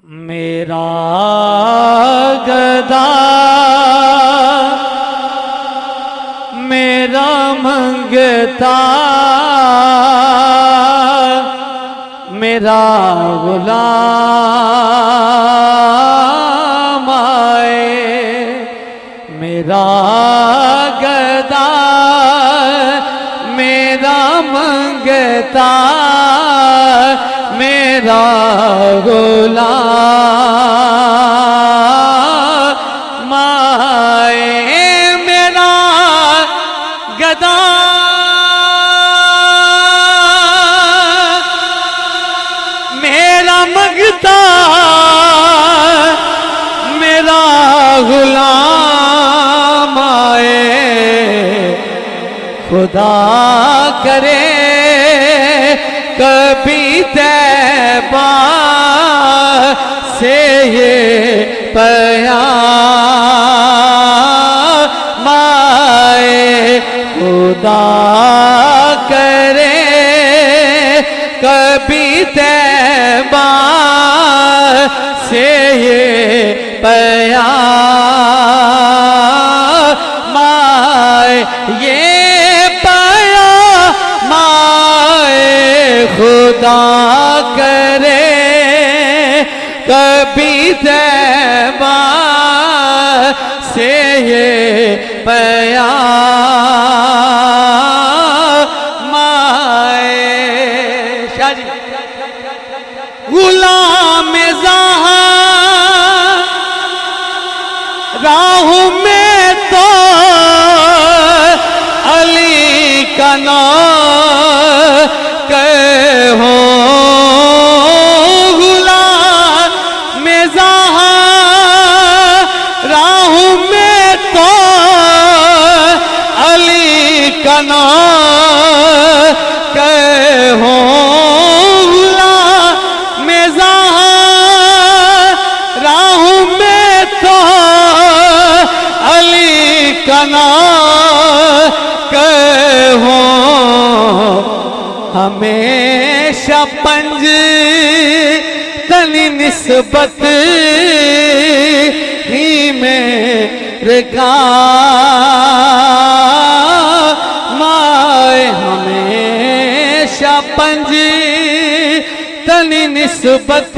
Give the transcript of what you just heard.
मेरा गदा मेरा मंगता मेरा गुलाम आए। मेरा गदा मेरा मंगता मेरा गुलाम आए। मेरा गदा मेरा मंगता मेरा गुलाम आए। खुदा करे कभी तैबा से ये प्याम आए। खुदा करे कभी तैबा से ये प्याम आए। ये प्याम आए। खुदा करे कभी तैबा से ये प्याम आए। शाह जी गुलाम ज़हाँ राह में तो अली का नाम कहो। गुलाम ज़हाँ राह में तो अली का नाम कहो। गुलाम ज़हाँ राह में तो अली का नाम कहो। हमेशा पंज तनी निस्बत ही मेरे काम आए। हमेशा पंज तनी निस्बत